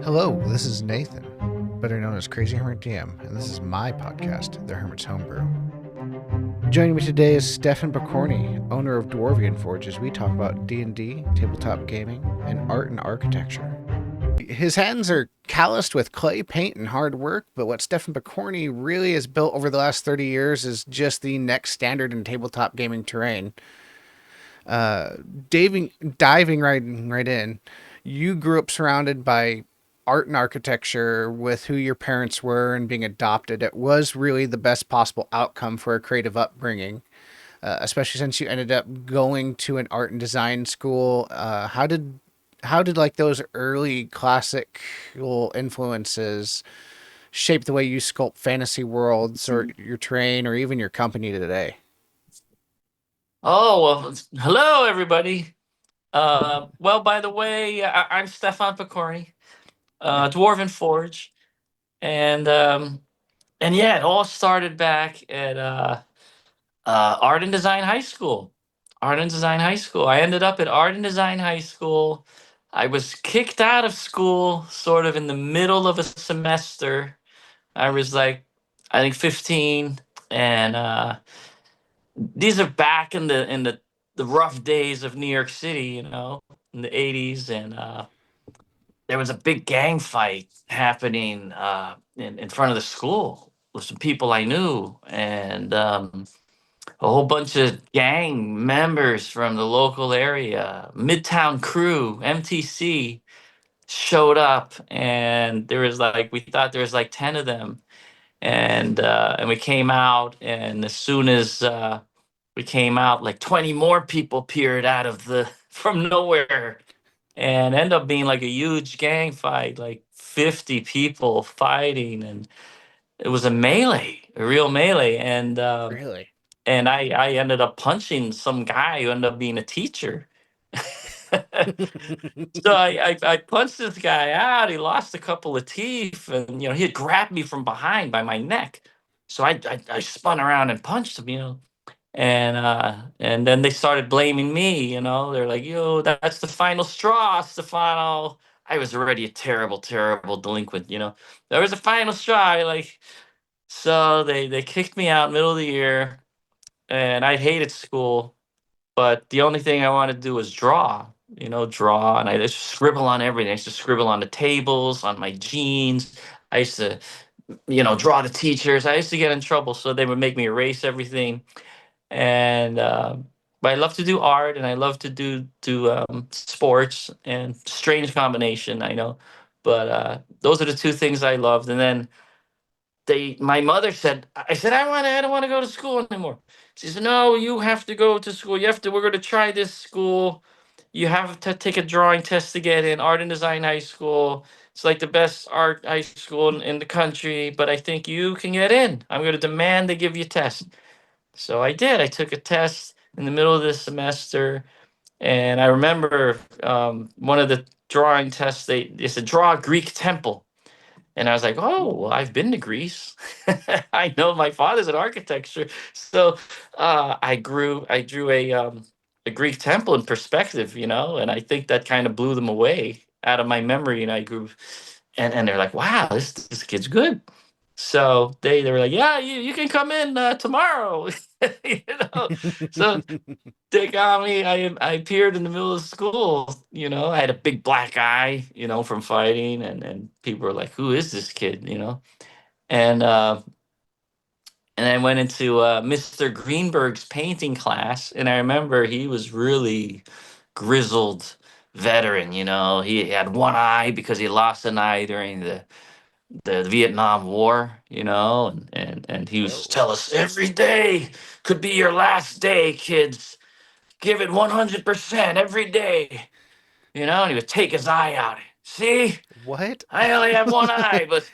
Hello, this is Nathan, better known as CrazyhermitDM, and this is my podcast, The Hermit's Homebrew. Joining me today is Stefan Pokorny, owner of Dwarven Forge, as we talk about D&D, tabletop gaming, and art and architecture. His hands are calloused with clay paint and hard work, but what Stefan Pokorny really has built over the last 30 years is just the next standard in tabletop gaming terrain. Diving right in, you grew up surrounded by art and architecture with who your parents were and being adopted. It was really the best possible outcome for a creative upbringing, especially since you ended up going to an art and design school. How did like those early classical influences shape the way you sculpt fantasy worlds or your terrain or even your company today? Oh, well, hello, everybody. Well, by the way, I'm Stefan Pokorny, Yeah. Dwarven Forge. And yeah, it all started back at Art and Design High School. Art and Design High School. I ended up at Art and Design High School. I was kicked out of school sort of in the middle of a semester. I was like, I think 15. And these are back in the rough days of New York City, in the 80s, and there was a big gang fight happening in front of the school with some people I knew, and a whole bunch of gang members from the local area, Midtown Crew, MTC, showed up, and we thought there was like 10 of them, and we came out, and as soon as we came out, like 20 more people appeared out of the from nowhere, and ended up being like a huge gang fight, like 50 people fighting, and it was a melee, a real melee, Really? and I ended up punching some guy who ended up being a teacher. So I punched this guy out. He lost a couple of teeth, and he had grabbed me from behind by my neck. So I spun around and punched him, and then they started blaming me. They're like, "Yo, that's the final straw, Stefano." I was already a terrible, terrible delinquent. There was a final straw. So they kicked me out middle of the year, and I hated school. But the only thing I wanted to do was draw. Draw, and I used to scribble on everything. I used to scribble on the tables, on my jeans. I used to, draw the teachers. I used to get in trouble, so they would make me erase everything. And but I love to do art, and I love to do sports, and strange combination, I know, but those are the two things I loved. And then my mother said, I said, I don't want to go to school anymore. She said, no, you have to go to school. We're going to try this school. You have to take a drawing test to get in Art and Design High School. It's like the best art high school in the country, but I think you can get in. I'm going to demand they give you a test. So I did. I took a test in the middle of the semester, and I remember one of the drawing tests. They said draw a Greek temple, and I was like, oh, well, I've been to Greece. I know my father's an architecture, so I drew a Greek temple in perspective, and I think that kind of blew them away out of my memory, and I grew, and they're like, wow, this kid's good. So they were like, yeah, you can come in tomorrow. you know. So they got me. I appeared in the middle of school. I had a big black eye, from fighting, and people were like, who is this kid? And I went into Mr. Greenberg's painting class, and I remember he was really grizzled veteran. He had one eye because he lost an eye during the Vietnam War, and he used to Whoa. tell us every day could be your last day, kids. Give it 100% every day, and he would take his eye out. See, What? I only have one eye, but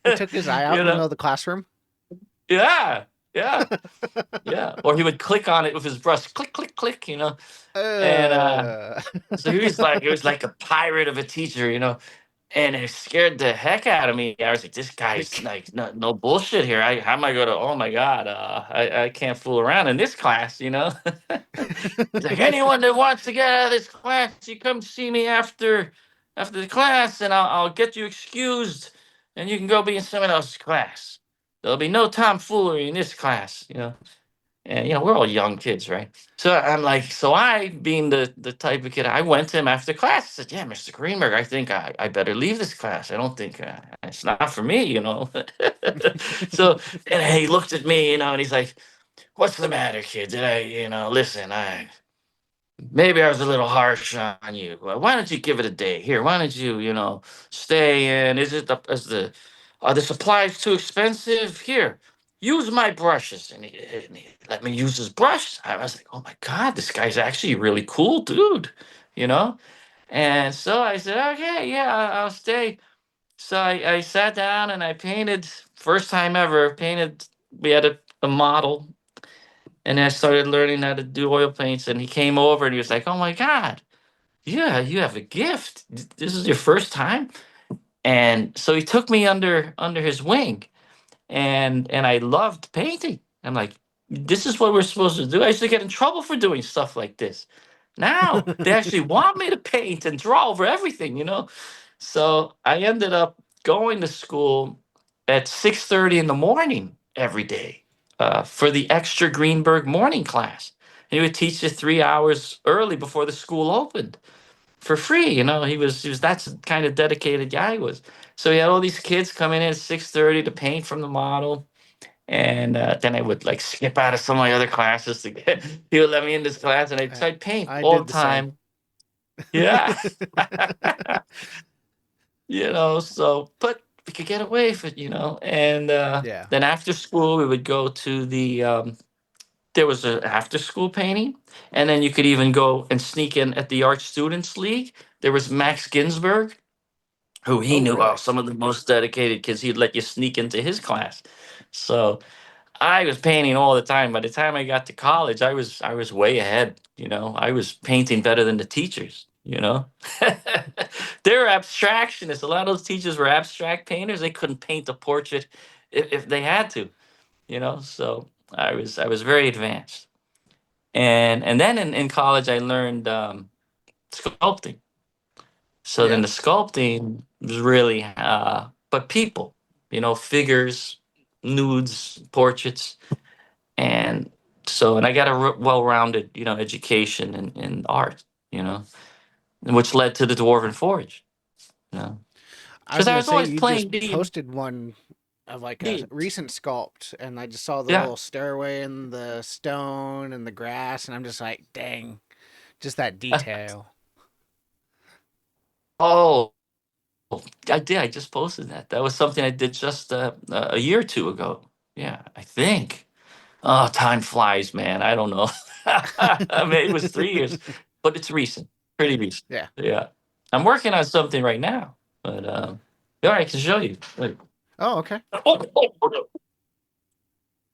He took his eye out you in the know, middle of the classroom? yeah, yeah, yeah. Or he would click on it with his brush, click, click, click, and uh, so he was like a pirate of a teacher, and it scared the heck out of me. I was like, this guy's like, no bullshit here. How am I going to, oh my God, I can't fool around in this class. He's like, anyone that wants to get out of this class, you come see me after. after the class, and I'll get you excused, and you can go be in someone else's class. There'll be no tomfoolery in this class, you know. And we're all young kids, right? So I'm like, so I, being the type of kid, I went to him after class. I said, "Yeah, Mr. Greenberg, I think I better leave this class. I don't think it's not for me, you know." So, and he looked at me, and he's like, "What's the matter, kid? Did I, listen, maybe I was a little harsh on you. Well, why don't you give it a day? Here, why don't you, stay in? Are the supplies too expensive? Here, use my brushes." And he let me use his brush. I was like, oh my God, this guy's actually a really cool dude, you know? And so I said, okay, yeah, I'll stay. So I sat down and I painted, first time ever, painted, we had a model, and I started learning how to do oil paints. And he came over and he was like, "Oh my God, yeah, you have a gift. This is your first time." And so he took me under his wing, and I loved painting. I'm like, this is what we're supposed to do. I used to get in trouble for doing stuff like this. Now they actually want me to paint and draw over everything, you know. So I ended up going to school at 6:30 in the morning every day for the extra Greenberg morning class. He would teach you 3 hours early before the school opened for free. He was that's the kind of dedicated guy he was. So he had all these kids coming in at 6:30 to paint from the model. And then I would like skip out of some of my other classes to get. He would let me in this class, and I, I'd paint I all did the the same. time. Yeah. So but we could get away with it. And Yeah. then after school we would go to there was a after school painting, and then you could even go and sneak in at the Art Students League. There was Max Ginsberg, who he Oh, knew, really? some of the most dedicated kids. He'd let you sneak into his class. So I was painting all the time. By the time I got to college, I was way ahead. I was painting better than the teachers. They were abstractionists. A lot of those teachers were abstract painters. They couldn't paint a portrait if they had to. So I was very advanced. And then in college I learned sculpting. So then Yeah. the sculpting was really, but people, figures, nudes, portraits, and and I got a well-rounded, education in art, you know, which led to the Dwarven Forge, you know, I because was I gonna was say always you just playing D and posted one of like a D. recent sculpt, and I just saw the Yeah. little stairway and the stone and the grass, and I'm just like, dang, just that detail. Oh, I did. I just posted that. That was something I did just a year or two ago. Yeah, I think. Oh, time flies, man. I don't know. I mean, it was 3 years, but it's recent, pretty recent. Yeah. Yeah, I'm working on something right now, but yeah, I can show you. Wait. Oh, okay.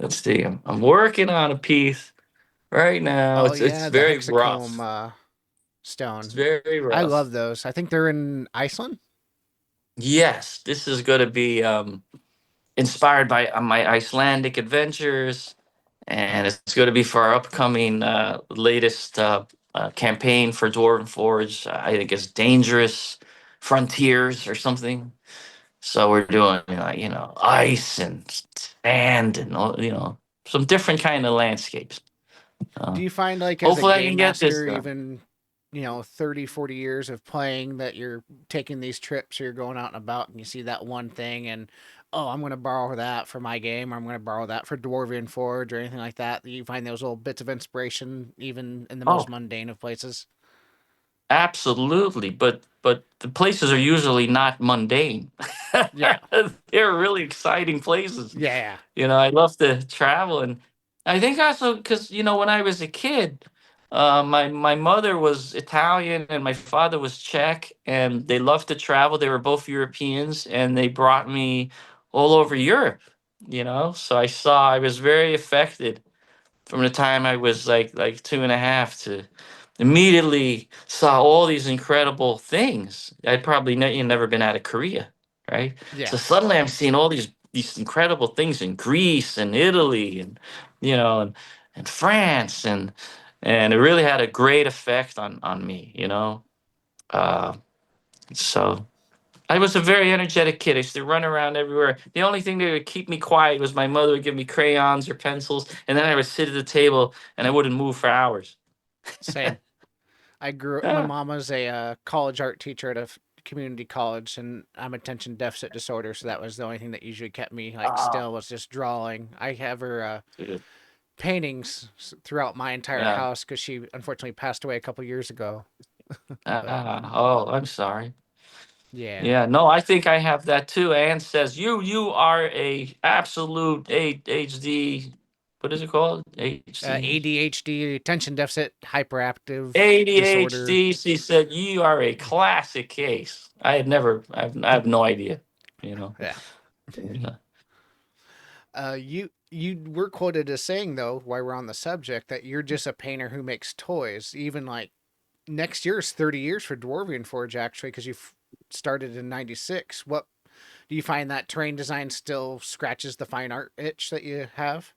Let's see. I'm working on a piece right now. Oh It's yeah, the very hexacomb rough. It's stone. very I love rough. those. I think they're in Iceland. Yes, this is going to be inspired by my Icelandic adventures, and it's going to be for our upcoming latest campaign for Dwarven Forge. I think it's Dangerous Frontiers or something. So we're doing ice and sand and some different kind of landscapes. Do Uh, you find like as a Hopefully I game can get this master, done. even 30, 40 years of playing, that you're taking these trips or you're going out and about and you see that one thing and, oh, I'm going to borrow that for my game, or I'm going to borrow that for Dwarven Forge or anything like that? You find those little bits of inspiration even in the most Oh, mundane of places? absolutely, but the places are usually not mundane. Yeah. They're really exciting places. Yeah. I love to travel, and I think also because when I was a kid, my mother was Italian and my father was Czech, and they loved to travel. They were both Europeans, and they brought me all over Europe. So I was very affected from the time I was like two and a half to immediately saw all these incredible things. I'd probably never been out of Korea, right? So Yeah. suddenly I'm seeing all these incredible things in Greece and Italy and you know and France and it really had a great effect on me. Uh, So I was a very energetic kid. I used to run around everywhere. The only thing that would keep me quiet was my mother would give me crayons or pencils, and then I would sit at the table and I wouldn't move for hours. Same. I grew. My Yeah. mom was a college art teacher at a community college, and I'm attention deficit disorder, so that was the only thing that usually kept me like Oh, still was just drawing. I have her dude. paintings throughout my entire Yeah. house because she unfortunately passed away a couple years ago. But Oh, I'm sorry. yeah, Yeah, no, I think I have that too. Anne says you are a absolute HD. What is it called? HD. ADHD, attention deficit hyperactive disorder. ADHD. She said you are a classic case. I had never. I have no idea. You know. Yeah. Yeah. You were quoted as saying though, while we're on the subject, that you're just a painter who makes toys. Even like next year is 30 years for Dwarven Forge actually, because you started in '96. What do you find that terrain design still scratches the fine art itch that you have?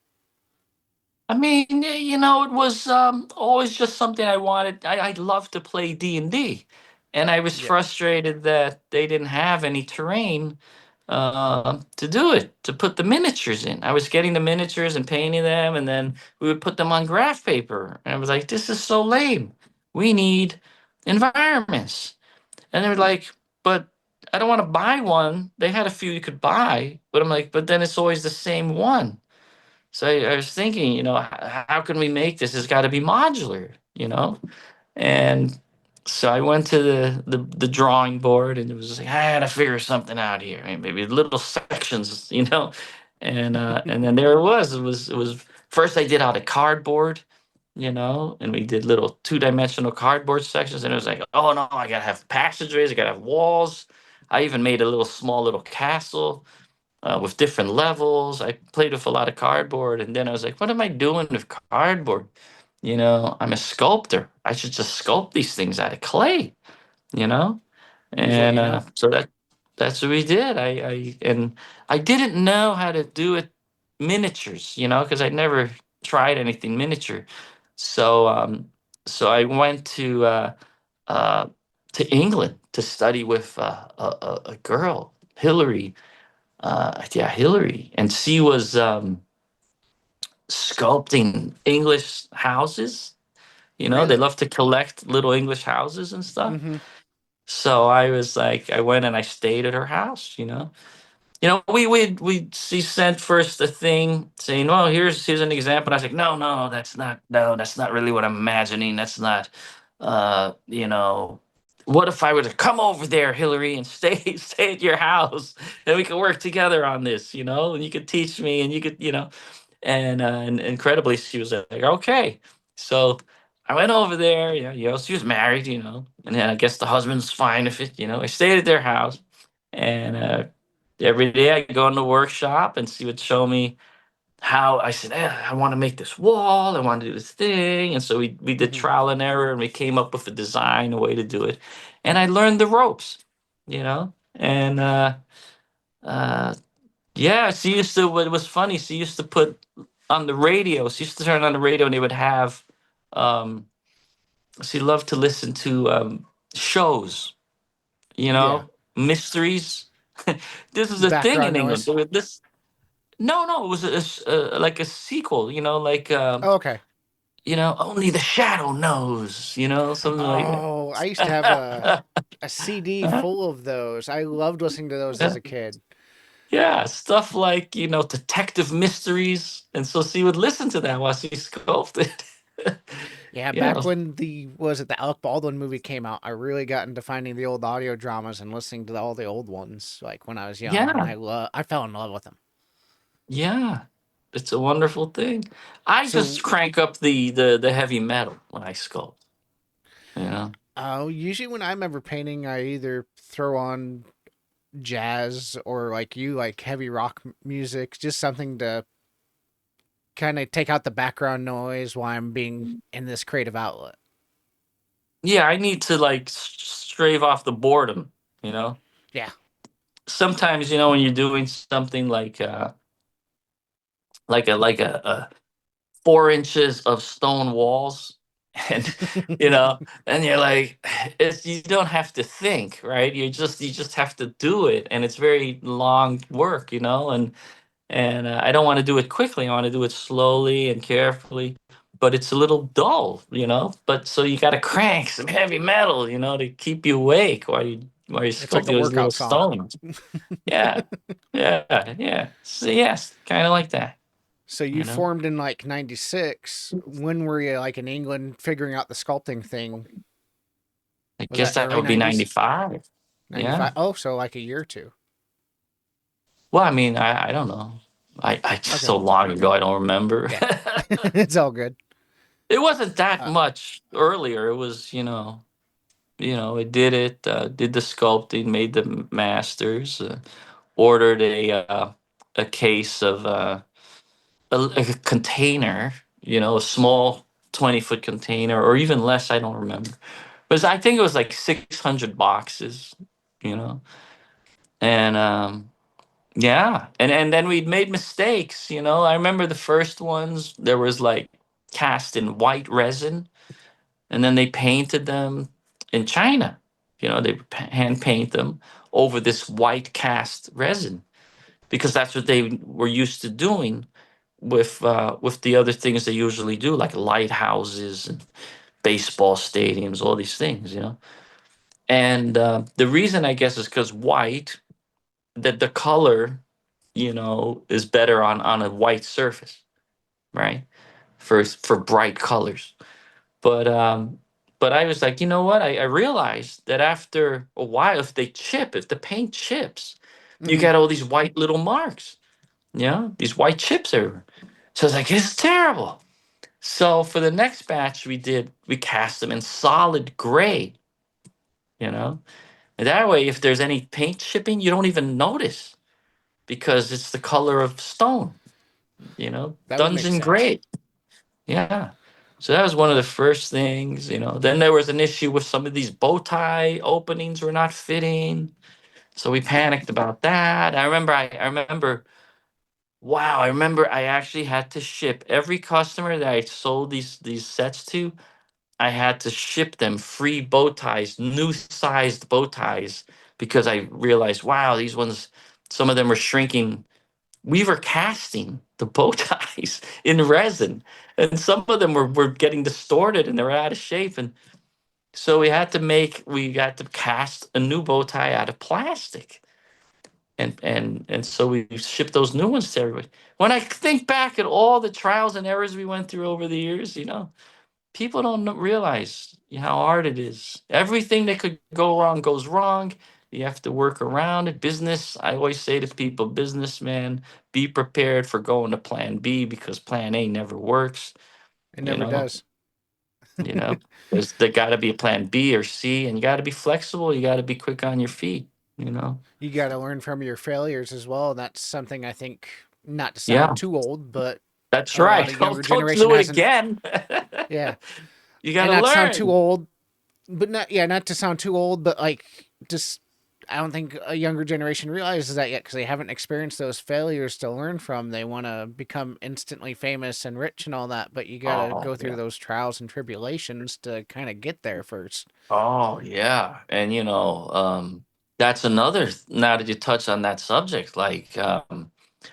I mean, it was always just something I wanted. I loved to play D&D, and I was Yeah. frustrated that they didn't have any terrain to do it, to put the miniatures in. I was getting the miniatures and painting them, and then we would put them on graph paper. And I was like, this is so lame. We need environments. And they were like, but I don't want to buy one. They had a few you could buy, but I'm like, but then it's always the same one. So I was thinking, how can we make this? It's got to be modular. And so I went to the drawing board, and it was like I had to figure something out here. I mean, maybe little sections. And then there it was. It was first I did out of cardboard, and we did little 2-dimensional cardboard sections, and it was like, oh no, I gotta have passageways, I gotta have walls. I even made a small little castle with different levels. I played with a lot of cardboard, and then I was like, "What am I doing with cardboard? I'm a sculptor. I should just sculpt these things out of clay." You know, Usually, and so that's what we did. I didn't know how to do it miniatures, because I never tried anything miniature. So so I went uh, to England to study with a girl, Hillary, yeah, Hillary, and she was sculpting English houses. They really. love to collect little English houses and stuff. Mm-hmm. So I was like, I went and I stayed at her house. She sent first a thing saying, "Oh, here's an example." And I was like, "No, no, that's not really what I'm imagining. That's not, you know." What if I were to come over there, Hillary, and stay at your house, and we could work together on this, and you could teach me, and you could. And incredibly, she was like, "Okay." So I went over there. She was married, and then I guess the husband's fine if it. I stayed at their house, and every day I go in the workshop, and she would show me how. I said, I want to make this wall. I want to do this thing, and so we did Mm-hmm. trial and error, and we came up with a design, a way to do it, and I learned the ropes. And uh, yeah, she used to. What was funny, she used to put on the radio. She used to turn on the radio, and they would have. Um, she loved to listen to shows. Yeah. Mysteries. This is a thing Background in England. noise. This No, it was like a sequel. Like Oh, okay. only the shadow knows. Something like Oh, I used to have that. a CD full of those. I loved listening to those as a kid. Yeah, stuff like detective mysteries, and so she would listen to that while she sculpted. Yeah, Yeah, back when the Alec Baldwin movie came out, I really got into finding the old audio dramas and listening to all the old ones, like when I was young, and yeah, I fell in love with them. yeah. It's a wonderful thing. I just So, crank up the heavy metal when I sculpt. You know. usually when I'm ever painting, I either throw on jazz or like you, like heavy rock music, just something to kind of take out the background noise while I'm being in this creative outlet. Yeah, I need to like strave off the boredom. You know. Yeah. Sometimes when you're doing something like a 4 inches of stone walls, and you know, and you're like, it's you don't have to think, right? You just have to do it, and it's very long work, you know, and I don't want to do it quickly. I want to do it slowly and carefully. But it's a little dull, you know. But so you got to crank some heavy metal, you know, to keep you awake while you're It's like a sculpting those little workout song. stones. Yeah, yeah. So yes, kind of like that, So you you know. formed in like 96. When were you like in England figuring out the sculpting thing? I Was guess that that early would be 90s? 95. Yeah. 95? Oh, so like a year or two. Well, I mean, I don't know. I Okay. so long ago I don't remember. Yeah. It's all good. It wasn't that Uh, much earlier. It was, it did it, did the sculpting, made the masters, ordered a case of a container, a small 20-foot container, or even less. I don't remember, but I think it was like 600 boxes, you know, and yeah, and then we'd made mistakes. I remember the first ones. There was like cast in white resin, and then they painted them in China. They hand paint them over this white cast resin because that's what they were used to doing with the other things they usually do, like lighthouses and baseball stadiums, all these things. And the reason I guess is because white, that the color, is better on a white surface, right? For bright colors. But I was like, you know what? I realized that after a while, if the paint chips, you mhm. get all these white little marks, these white chips everywhere. So I was like, this is terrible. So for the next batch we cast them in solid gray, you know? And that way, if there's any paint chipping, you don't even notice because it's the color of stone, That would make dungeon sense. gray. Yeah. So that was one of the first things. Then there was an issue with some of these bow tie openings were not fitting. So we panicked about that. I remember, wow, I remember I actually had to ship every customer that I sold these sets to, I had to ship them free bow ties, new sized bow ties, because I realized, wow, these ones, some of them were shrinking. We were casting the bow ties in resin, and some of them were getting distorted and they were out of shape. And so we got to cast a new bow tie out of plastic. And so we shipped those new ones to everybody. When I think back at all the trials and errors we went through over the years, people don't realize how hard it is. Everything that could go wrong goes wrong. You have to work around it. Business, I always say to people, businessman, be prepared for going to plan B because plan A never works. It You never know, does. you know, there's there got to be a plan B or C, and you got to be flexible. You got to be quick on your feet. You know, You got to learn from your failures as well. That's something I think, not to sound yeah, too old, but that's a lot right. of younger Don't generation do it hasn't. again. Yeah. You got And to not to sound too learn. old, but not to sound too old, but like just I don't think a younger generation realizes that yet because they haven't experienced those failures to learn from. They want to become instantly famous and rich and all that, but you got to Oh go through yeah. those trials and tribulations to kind of get there first. Oh yeah, and that's another. Now that you touch on that subject, like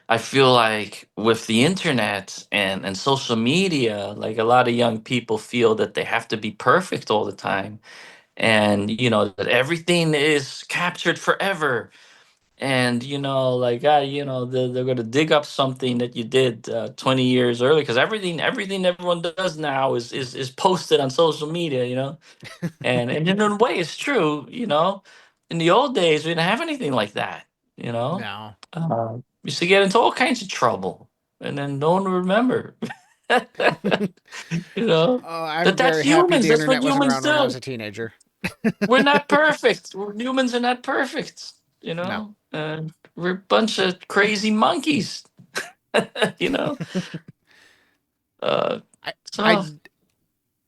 I feel like with the internet and social media, like a lot of young people feel that they have to be perfect all the time, and that everything is captured forever, and like they're gonna dig up something that you did 20 years early because everything everyone does now is posted on social media, and in a way, it's true. In the old days, we didn't have anything like that. You know, No. we used to get into all kinds of trouble, and then no one would remember. you know, Oh, that I'm that's very happy humans. the That's what internet wasn't humans around when I was do. a teenager. We're not perfect. Humans are not perfect. No. We're a bunch of crazy monkeys. you know. Uh, I so, I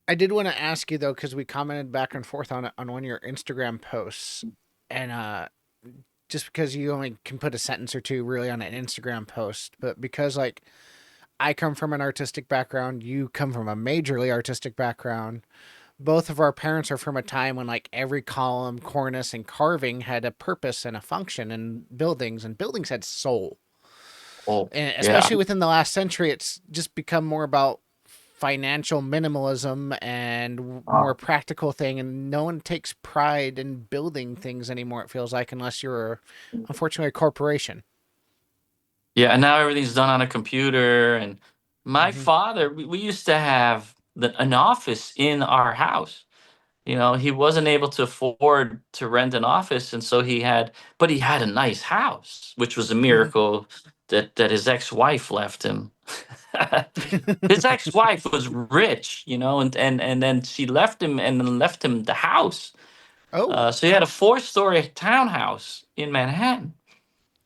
I did want to ask you though cuz we commented back and forth on it on one of your Instagram posts and just because you only can put a sentence or two really on an Instagram post, but because like I come from an artistic background. You come from a majorly artistic background. Both of our parents are from a time when like every column, cornice, and carving had a purpose and a function in buildings, and buildings had soul. Oh, And yeah. especially within the last century, it's just become more about financial minimalism and more Uh, practical thing, and no one takes pride in building things anymore, it feels like, unless you're unfortunately a corporation. yeah, and now everything's done on a computer. And my Hmm. father, we used to have an office in our house. You know, he wasn't able to afford to rent an office, and so but he had a nice house, which was a Hmm. miracle that his ex-wife left him. His ex-wife was rich, you know, and then she left him and then left him the house. Oh, So he had a four-story townhouse in Manhattan,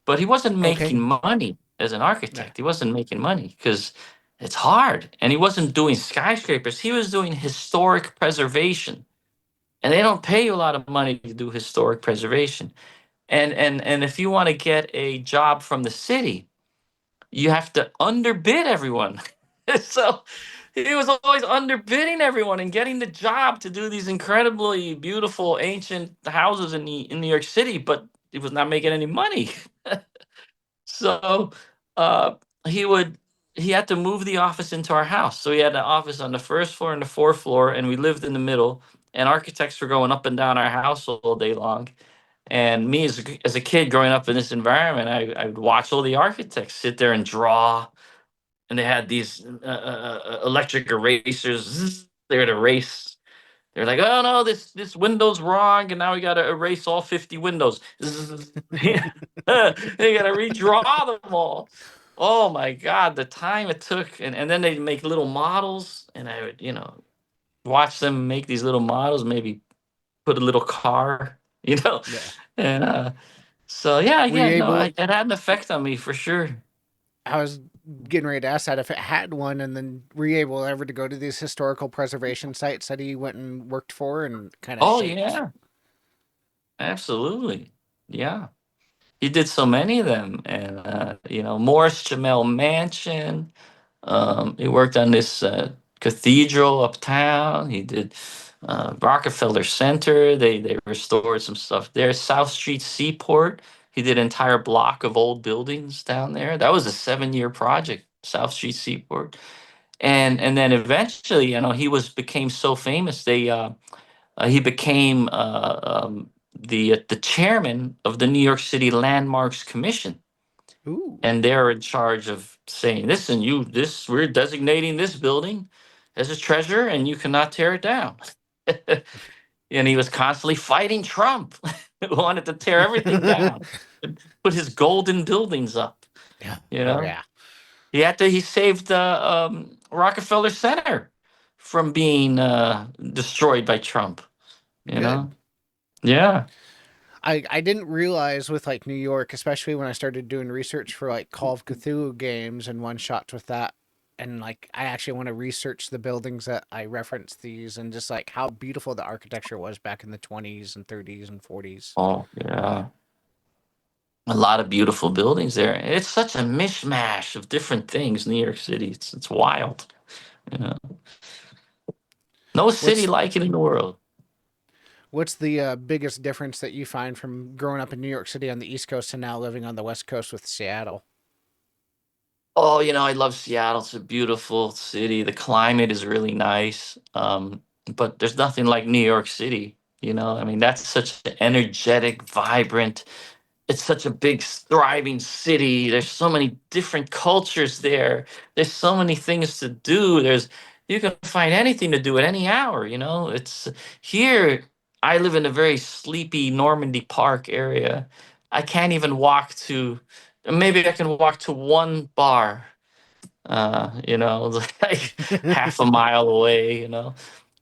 but he wasn't making okay. money as an Yeah. architect. He wasn't making money because it's hard, and he wasn't doing skyscrapers. He was doing historic preservation, and they don't pay you a lot of money to do historic preservation. And if you want to get a job from the city, you have to underbid everyone. So he was always underbidding everyone and getting the job to do these incredibly beautiful ancient houses in New York City, but he was not making any money. So uh, he would he had to move the office into our house. So he had an office on the first floor and the fourth floor, and we lived in the middle. And architects were going up and down our house all day long. And me as a kid growing up in this environment, I would watch all the architects sit there and draw, and they had these electric erasers. They would erase. They're like, oh no, this window's wrong, and now we got to erase all 50 windows. They got to redraw them all. Oh my God, the time it took, and then they make little models, and I would watch them make these little models, maybe put a little car, Yeah. and so yeah, Were you yeah, no, able? it had an effect on me for sure. I was getting ready to ask that if it had one, and then were you able ever to go to these historical preservation sites that he went and worked for and kind of Oh shaped? yeah, absolutely, yeah. He did so many of them, and Morris Jamel Mansion. He worked on this cathedral uptown. He did Rockefeller Center. They restored some stuff there. South Street Seaport. He did an entire block of old buildings down there. That was a 7-year project. South Street Seaport, and then eventually, he became so famous. He became the chairman of the New York City Landmarks Commission, Ooh. and they're in charge of saying, "Listen, we're designating this building as a treasure, and you cannot tear it down." And he was constantly fighting Trump, who wanted to tear everything down, and put his golden buildings up. Yeah. You Oh know, yeah. he saved Rockefeller Center from being destroyed by Trump. You Good. know, yeah. I didn't realize with like New York, especially when I started doing research for like Call of Cthulhu games and one shots with that. And like I actually want to research the buildings that I reference these and just like how beautiful the architecture was back in the 20s and 30s and 40s. Oh, yeah. A lot of beautiful buildings there. It's such a mishmash of different things, New York City. It's wild. You know, no city What's like it in the world. what's the biggest difference that you find from growing up in New York City on the East Coast to now living on the West Coast with Seattle? Oh, I love Seattle. It's a beautiful city. The climate is really nice. But there's nothing like New York City. I mean, that's such an energetic, vibrant, it's such a big thriving city. There's so many different cultures there. There's so many things to do. You can find anything to do at any hour. It's here. I live in a very sleepy Normandy Park area. I can't even walk to, maybe I can walk to one bar, like half a mile away, and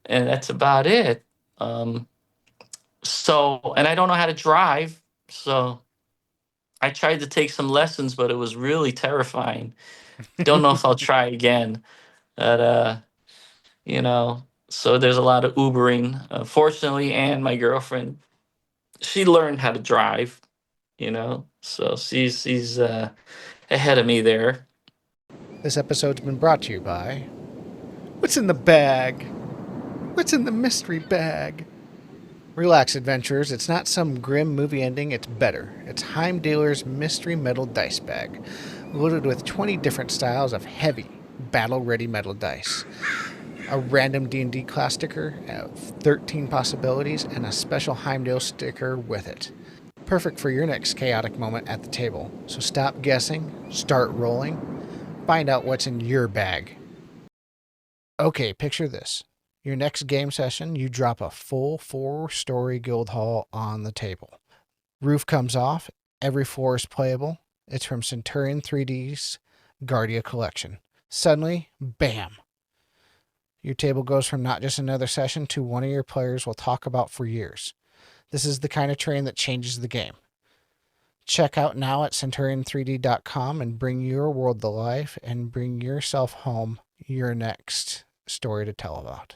that's about it. um and I don't know how to drive, so I tried to take some lessons, but it was really terrifying. Don't know if I'll try again. But so there's a lot of Ubering. Fortunately, and my girlfriend, she learned how to drive. So she's ahead of me there. This episode's been brought to you by What's in the Bag? What's in the mystery bag? Relax, adventurers. It's not some grim movie ending, it's better. It's Heimdaller's Mystery Metal Dice Bag, loaded with 20 different styles of heavy, battle-ready metal dice. A random D&D class sticker of 13 possibilities, and a special Heimdall sticker with it. Perfect for your next chaotic moment at the table. So stop guessing, start rolling, find out what's in your bag. Okay, picture this. Your next game session, you drop a full 4-story guild hall on the table. Roof comes off, every floor is playable. It's from Centurion 3D's Guardia collection. Suddenly, bam! Your table goes from not just another session to one of your players will talk about for years. This is the kind of terrain that changes the game. Check out now at centurion3d.com and bring your world to life and bring yourself home your next story to tell about.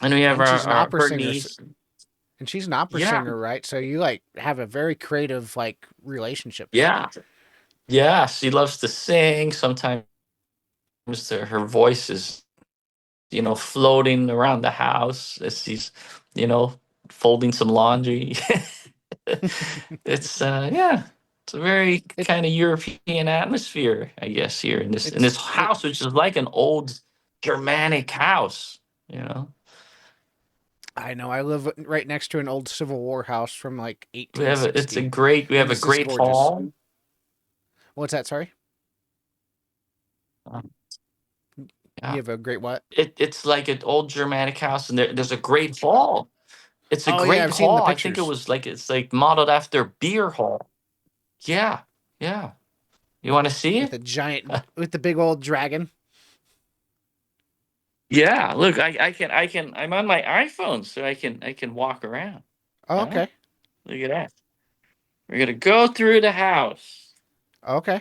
And we have And she's an opera her singer. niece. And she's an opera Yeah, singer, right? So you like have a very creative like relationship there. yeah, yeah. She loves to sing. Sometimes her voice is, floating around the house as she's, you know, folding some laundry. It's yeah, it's a very It kind of European atmosphere, I guess, here in this it's it house, which is like an old Germanic house. You know, I know I live right next to an old Civil War house from like it's a 1860, great we have and a it's just great gorgeous. hall. What's that? Sorry, Um, you yeah, have a great what? it's like an old Germanic house, and there's a great hall. It's a Oh yeah, great I've seen the hall. I think pictures it's like modeled after beer hall. Yeah, yeah. You want to see with it? the with the big old dragon. Yeah. Look, I can. I'm on my iPhone, so I can walk around. Oh, Huh? okay, Look at that. We're gonna go through the house. okay.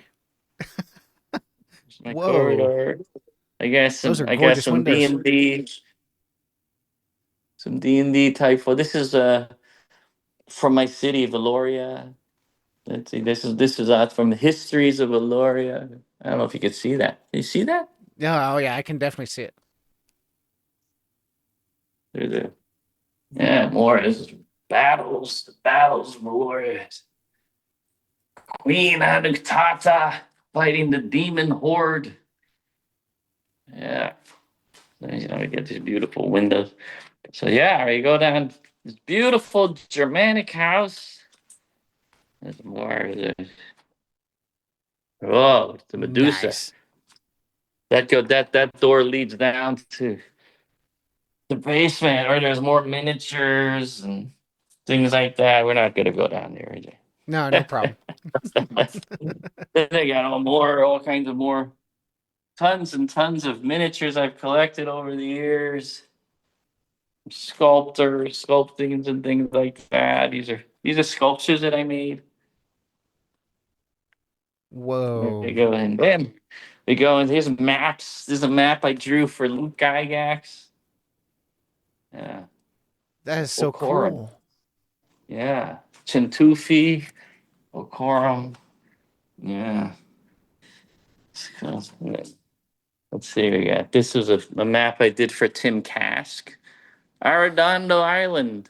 There's my Whoa, corridor. I guess those some. are I guess gorgeous some D windows. and D. Some D&D type. This is from my city, Valoria. Let's see. This is from the histories of Valoria. I don't know if you could see that. You see that? Yeah, oh yeah, I can definitely see it. There's a yeah more. This is battles. The battles of Valoria. Queen Anugtata fighting the demon horde. Yeah. We get these beautiful windows. So yeah, you go down this beautiful Germanic house. There's more. Oh, the Medusa. Nice. That door leads down to the basement, or there's more miniatures and things like that. We're not gonna go down there, No, no problem. then they got all kinds of more, tons and tons of miniatures I've collected over the years. Sculptings and things like that. These are sculptures that I made. There you Whoa, go. And then we go and here's maps. There's a map I drew for Luke Gygax. Yeah. that is so Okorum. cool. Yeah. Chintufi, Okorum. Yeah. Let's see. We got this was a map I did for Tim Kask. Arredondo Island.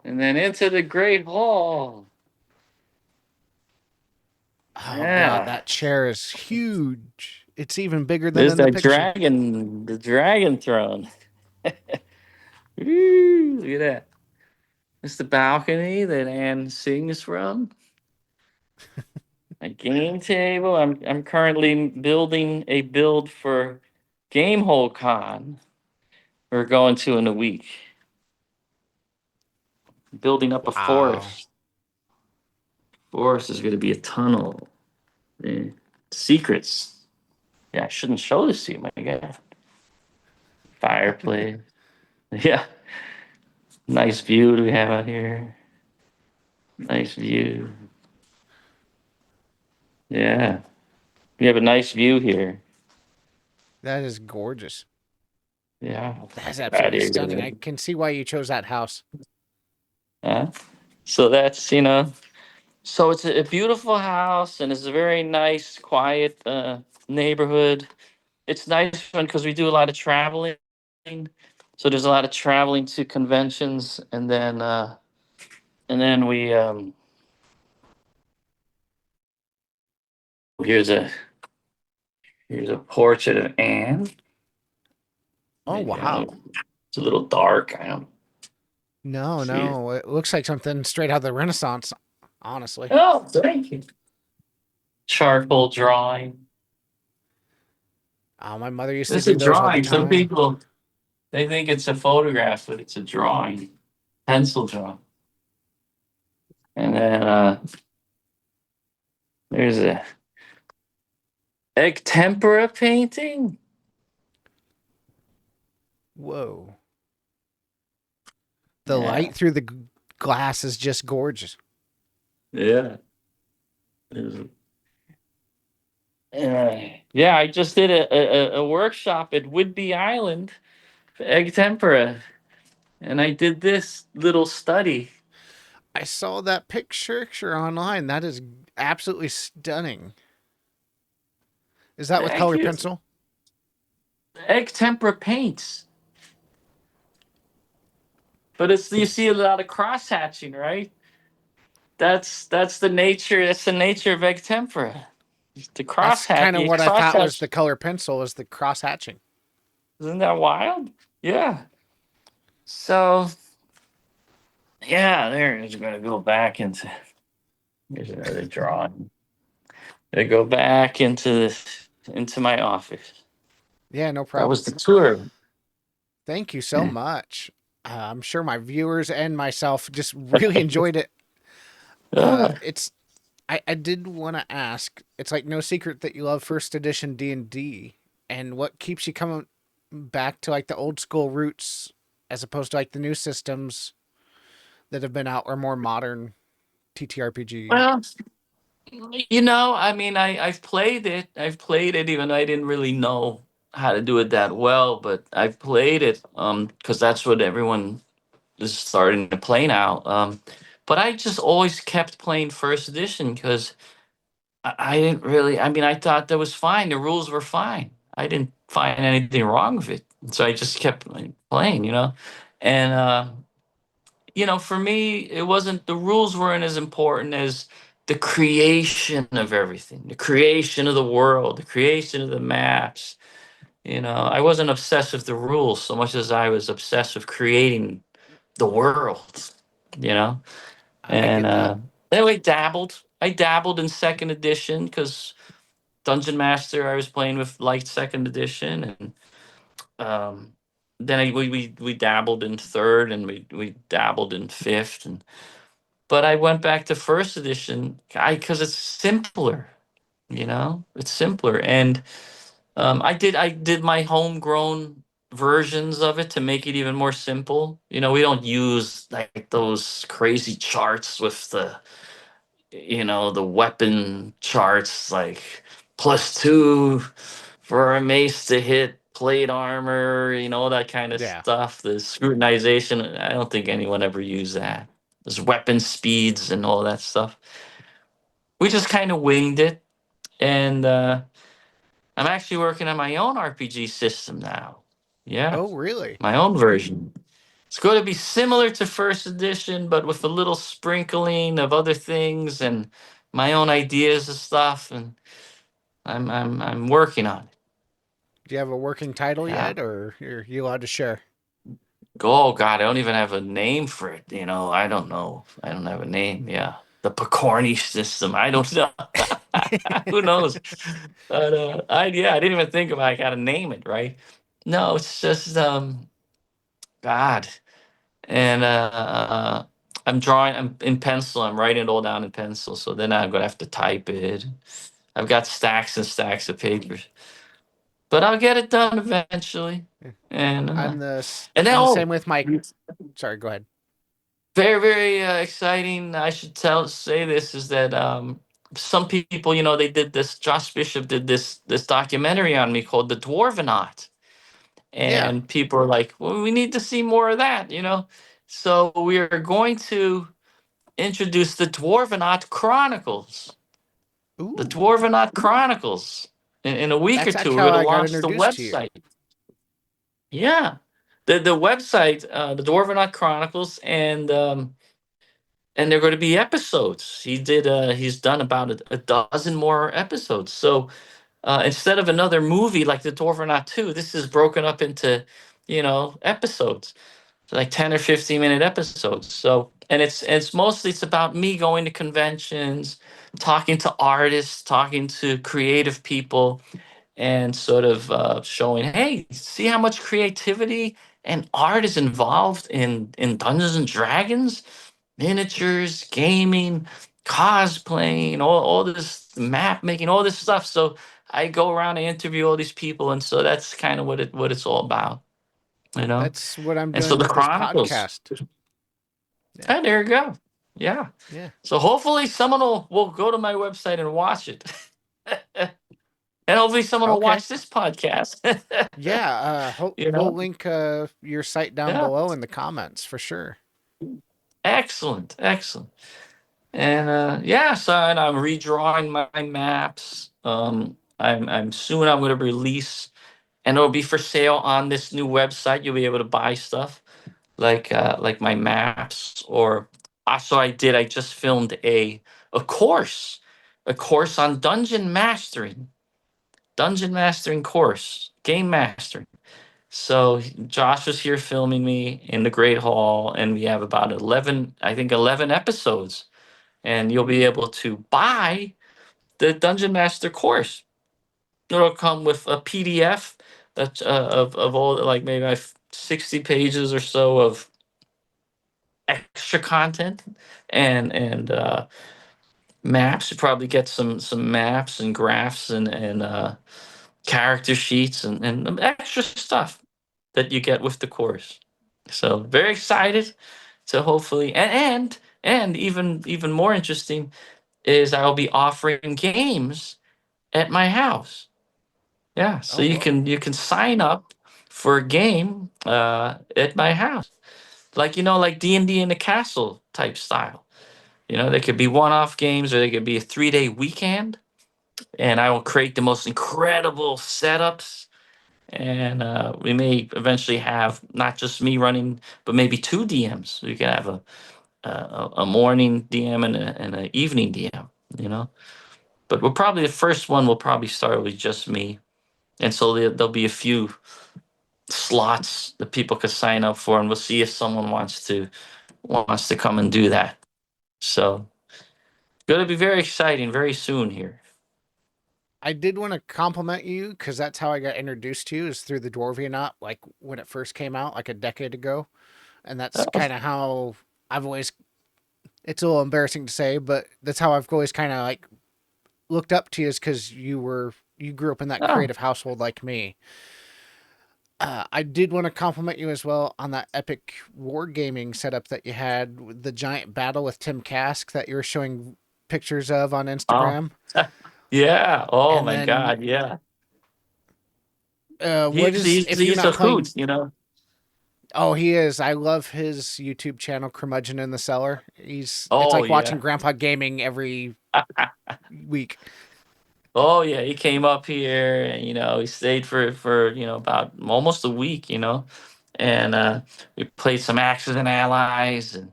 And then into the Great Hall. Oh god, Yeah. that chair is huge. It's even bigger than There's in the that picture. the dragon throne. Woo, look at that. It's the balcony that Anne sings from. A game table. I'm currently building a build for Gamehole Con. We're going to in a week. Building up a Wow. forest. Forest is going to be a tunnel. Eh, secrets. Yeah, I shouldn't show this to you, my God. Fireplace. Yeah. Nice view do we have out here? Nice view. Yeah. We have a nice view here. That is gorgeous. Yeah. That is Out absolutely stunning. here. I can see why you chose that house. So that's, so it's a beautiful house and it's a very nice, quiet neighborhood. It's nice one because we do a lot of traveling. So there's a lot of traveling to conventions, and then we here's a here's a portrait of Anne. Oh, Maybe wow. it's a little dark. I don't No, see it. no. It looks like something straight out of the Renaissance, honestly. Oh, thank you. Charcoal drawing. Oh, my mother used to This do is a those all the drawing. Some time. people they think it's a photograph, but it's a drawing, pencil drawing. And then there's a egg tempera painting. Whoa. The Yeah, light through the glass is just gorgeous. yeah. Yeah, I just did a workshop at Whidbey Island for egg tempera, and I did this little study. I saw that picture online. That is absolutely stunning. Is that with Thank colored you. pencil? Egg tempera paints, but it's you see a lot of cross hatching, right? That's the nature. That's the nature of egg tempera. The cross That's hatch. kind of You what I cross thought was hatch. the color pencil is the cross hatching. Isn't that wild? Yeah. So yeah, there is going to go back into. Here's another drawing. I go back into my office. Yeah, no That problem. was the tour. Thank you so much. I'm sure my viewers and myself just really enjoyed it. Ah, It's I did want to ask. It's like no secret that you love first edition D&D, and what keeps you coming back to like the old school roots as opposed to like the new systems that have been out or more modern TTRPG. well, I mean, I've played it. I've played it, even though I didn't really know how to do it that well. But I've played it because that's what everyone is starting to play now. But I just always kept playing first edition because I didn't really. I mean, I thought that was fine. The rules were fine. I didn't find anything wrong with it, so I just kept like, playing. And for me, it wasn't the rules weren't as important as the creation of everything, the creation of the world, the creation of the maps. I wasn't obsessed with the rules so much as I was obsessed with creating the world. You know, I and get that. then I dabbled in second edition because Dungeon Master I was playing with liked second edition, and then we dabbled in third, and we dabbled in fifth, and but I went back to first edition because it's simpler. It's simpler, and I did my homegrown versions of it to make it even more simple. We don't use like those crazy charts with the weapon charts like +2 for a mace to hit plate armor, all that kind of Yeah, stuff. The scrutinization, I don't think anyone ever used that. There's weapon speeds and all that stuff. We just kind of winged it. And I'm actually working on my own RPG system now. Yeah, oh really? my own version. It's going to be similar to first edition, but with a little sprinkling of other things and my own ideas and stuff. And I'm working on it. Do you have a working title Yeah. yet, or are you allowed to share? Oh God, I don't even have a name for it. I don't know. I don't have a name. Yeah, the Pokorny system. I don't know. Who knows? But I didn't even think about. I got to name it, right? No, it's just God. And I'm drawing. I'm in pencil. I'm writing it all down in pencil. So then I'm gonna have to type it. I've got stacks and stacks of papers. but I'll get it done eventually. Yeah. And then I'm the same with my. Sorry, go ahead. very very exciting. I should say this is that some people, they did this. Josh Bishop did this documentary on me called The Dwarvenaut, Yeah. and people are like, well, we need to see more of that, so we are going to introduce the Dwarvenaut Chronicles. The Ooh, Dwarvenaut Chronicles. In a week or that's two, actually we're how going I to got launch the introduced to you. website. Yeah, the website, the Dwarvenaut Chronicles, and they're going to be episodes. He's done about a dozen more episodes. So instead of another movie like the Dwarvenaut 2, this is broken up into episodes. So like 10 or 15-minute episodes. So, and it's mostly it's about me going to conventions, talking to artists, talking to creative people, and sort of showing, hey, see how much creativity and art is involved in Dungeons and Dragons, miniatures, gaming, cosplaying, all this map making, all this stuff. So I go around and interview all these people, and so that's kind of what it's all about, you know. That's what I'm And so doing the with this Chronicles. podcast. Yeah. Ah, there you go. Yeah. Yeah. So hopefully someone will go to my website and watch it. And hopefully someone will Okay. watch this podcast. Yeah. you We'll know? link your site down Yeah. below in the comments for sure. Excellent. Excellent. And yeah, so and I'm redrawing my maps. I'm soon I'm gonna release, and it'll be for sale on this new website. You'll be able to buy stuff like my maps, or also I just filmed a course, a course on dungeon mastering course, game mastering. So Josh was here filming me in the Great Hall, and we have about 11, I think 11 episodes, and you'll be able to buy the Dungeon Master course. It'll come with a PDF that's of all, like maybe 60 pages or so of extra content, and maps. You probably get some maps and graphs and character sheets and extra stuff that you get with the course. So very excited to hopefully, and even more interesting is I'll be offering games at my house. Yeah, so Oh, whoa. you can sign up for a game at my house, like like D&D in the castle type style. They could be one-off games, or they could be a 3-day weekend, and I will create the most incredible setups. And we may eventually have not just me running, but maybe two DMs. We could have a morning DM and an evening DM. But we'll probably the first one will probably start with just me, and so there'll be a few slots that people could sign up for, and we'll see if someone wants to come and do that. So going to be very exciting very soon here. I did want to compliment you because that's how I got introduced to you is through the Dwarvianot, like when it first came out, like a decade ago, and that's Oh, kind of how I've always. It's a little embarrassing to say, but that's how I've always kind of like looked up to you is because you grew up in that oh, creative household like me. I did want to compliment you as well on that epic wargaming setup that you had, with the giant battle with Tim Kask that you were showing pictures of on oh. Instagram. Yeah. Oh And my then, God. Yeah. what is if you're He's a not playing? hoot. Oh, he is. I love his YouTube channel, Curmudgeon in the Cellar. It's Oh like watching yeah. Grandpa gaming every week. Oh yeah. He came up here, and he stayed for about almost a week. And we played some Axis and Allies, and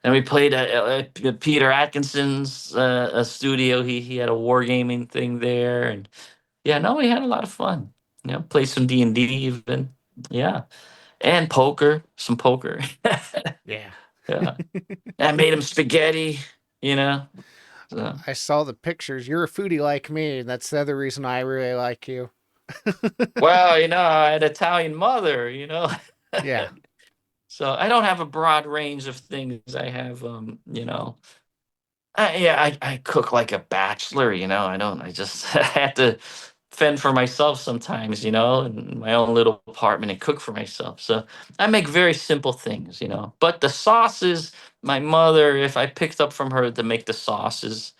then we played Peter Atkinson's a studio. He had a wargaming thing there, and yeah, no, we had a lot of fun. Played some D&D even. Yeah, and poker, some poker. Yeah, Yeah, and I made him spaghetti. You know. So, I saw the pictures. You're a foodie like me, and that's the other reason I really like you. well, I had Italian mother. Yeah, So I don't have a broad range of things. I have, yeah, I cook like a bachelor. I don't. I just I had to fend for myself sometimes, in my own little apartment and cook for myself. So I make very simple things. But the sauces, my mother, if I picked up from her to make the sauces,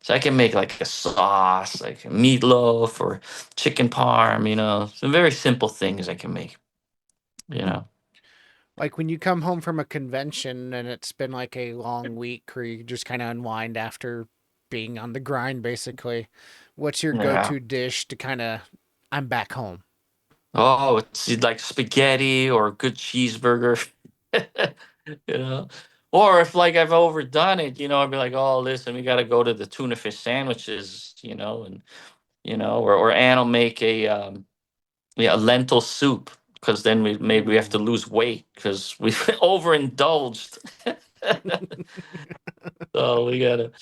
so I can make like a sauce, like a meatloaf or chicken parm, some very simple things I can make, you know. Like when you come home from a convention and it's been like a long week or you just kind of unwind after being on the grind, basically, what's your go Yeah. to dish to kind of, I'm back home? Oh, it's like spaghetti or a good cheeseburger, you know. Or if like I've overdone it, I'd be like, oh, listen, we got to go to the tuna fish sandwiches, and or Ann will make a lentil soup because then maybe we have to Ooh, lose weight because we've overindulged. So we gotta,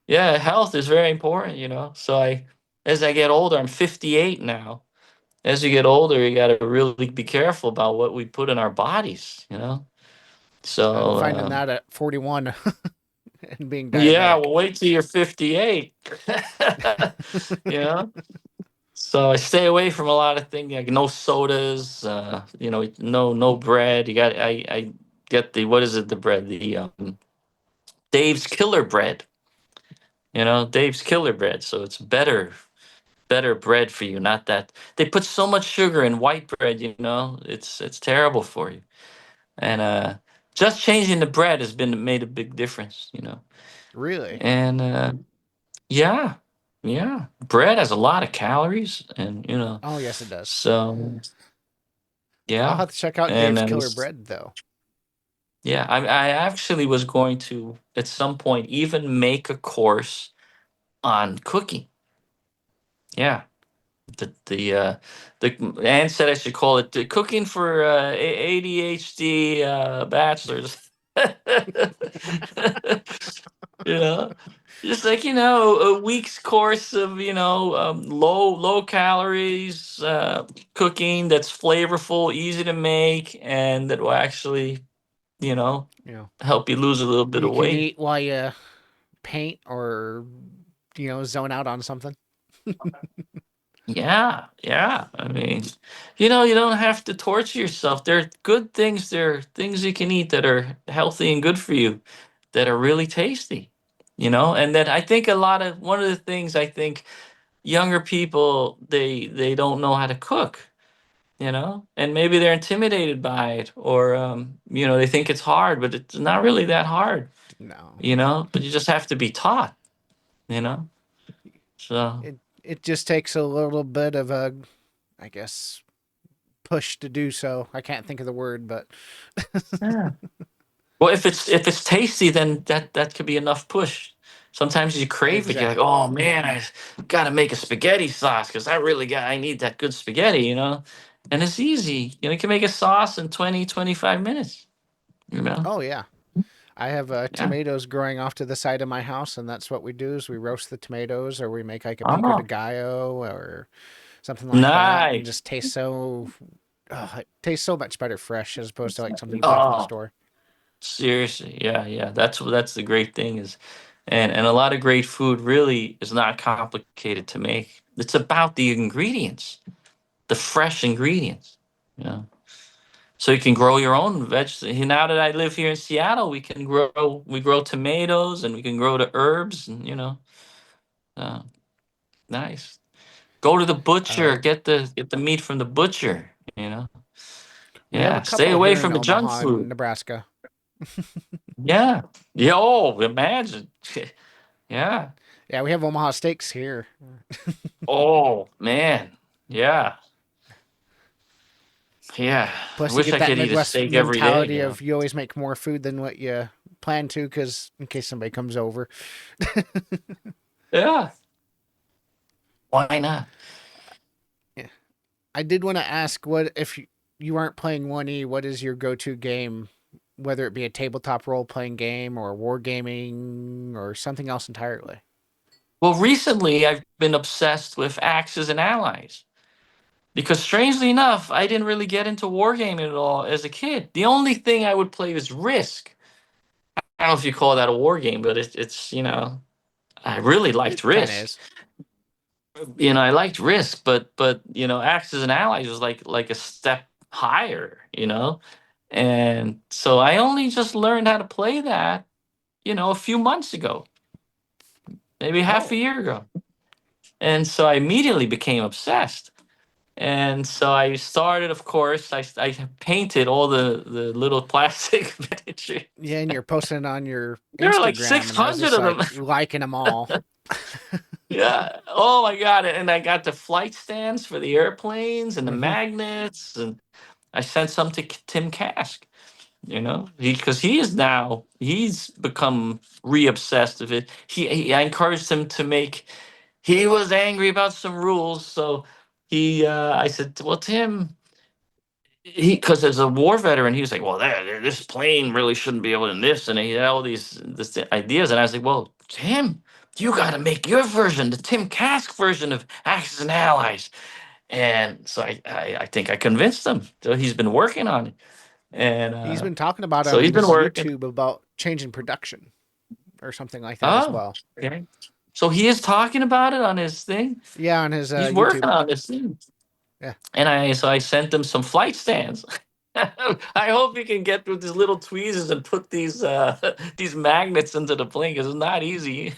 yeah, health is very important. So as I get older, I'm 58 now. As you get older, you got to really be careful about what we put in our bodies. I'm So, finding that at 41 and being yeah, diabetic. well, wait till you're 58. you know? So I stay away from a lot of things like no sodas, no bread. I get the, what is it, the bread? The Dave's Killer Bread. Dave's Killer Bread. So it's better bread for you, not that they put so much sugar in white bread. It's terrible for you. And just changing the bread has been made a big difference. Really? And yeah, yeah, bread has a lot of calories, and Oh, yes, it does. so I'll yeah. have to check out And Dave's then Killer Bread, though. yeah, I actually was going to at some point even make a course on cooking. Yeah. The Anne said I should call it the cooking for ADHD bachelors. you know, just like a week's course of low calories cooking that's flavorful, easy to make, and that will actually you know You know, help you lose a little bit you of can weight. eat while you paint or, zone out on something. Yeah, yeah. I mean, you don't have to torture yourself. There are good things. There are things you can eat that are healthy and good for you, that are really tasty. And that I think one of the things I think younger people they don't know how to cook. And maybe they're intimidated by it, or they think it's hard, but it's not really that hard. No. But you just have to be taught. You know, so. It just takes a little bit of a, I guess, push to do so. I can't think of the word, but Yeah. Well, if it's tasty, then that could be enough push. Sometimes you crave it. You're like, exactly. oh man, I got to make a spaghetti sauce because I need that good spaghetti. And it's easy. You can make a sauce in 20, 25 minutes. You know. Oh yeah. I have Yeah. tomatoes growing off to the side of my house, and that's what we do is we roast the tomatoes, or we make like a pico de Oh, gallo, or something like that, and nice. just tastes so. Oh, it tastes so much better fresh as opposed to like something you buy from the Oh, store. seriously. Yeah, yeah. That's the great thing is, and a lot of great food really is not complicated to make. It's about the ingredients, the fresh ingredients. You know. So you can grow your own vegetables. Now that I live here in Seattle, we grow tomatoes and we can grow the herbs and uh, nice. Go to the butcher, Uh, get the meat from the butcher. we have a Yeah, stay couple away here in from the junk Omaha, food. Nebraska. Yeah, yo, imagine. Yeah. Yeah, we have Omaha steaks here. Oh man. Yeah. Yeah. I Plus, you wish get I that could eat a Midwest steak every day. mentality of you always make more food than what you plan to, because in case somebody comes over. Yeah. Why not? Yeah. I did want to ask, what if you aren't playing 1E, what is your go-to game, whether it be a tabletop role-playing game or wargaming or something else entirely? Well, recently I've been obsessed with Axes and Allies. Because strangely enough, I didn't really get into wargaming at all as a kid. The only thing I would play was Risk. I don't know if you call that a war game, but it's I really liked It kind of Risk. is. I liked Risk, but Axis and Allies was like a step higher, and so I only just learned how to play that, a few months ago, maybe half a Oh, year ago, and so I immediately became obsessed. And so I started, of course, I painted all the little plastic miniatures. yeah, and you're posting it on your There are like Instagram, and I was 600 just of like them. liking them all. Yeah. Oh my God. And I got the flight stands for the airplanes and the Hmm. magnets. And I sent some to Tim Kask, because he's become re-obsessed with it. I encouraged him to make, he was angry about some rules. So I said, well, Tim, because as a war veteran, he was like, well, this plane really shouldn't be able to this, and he had all this ideas, and I was like, well, Tim, you got to make your version, the Tim Kask version of Axis and Allies, and so I think I convinced him. So he's been working on it, and He's been talking about so he's on been his working. YouTube about changing production or something like that as Oh, well. okay. So he is talking about it on his thing. Yeah, on his He's YouTube. working on this thing. Yeah, And I sent them some flight stands. I hope you can get with these little tweezers and put these these magnets into the plane because it's not easy.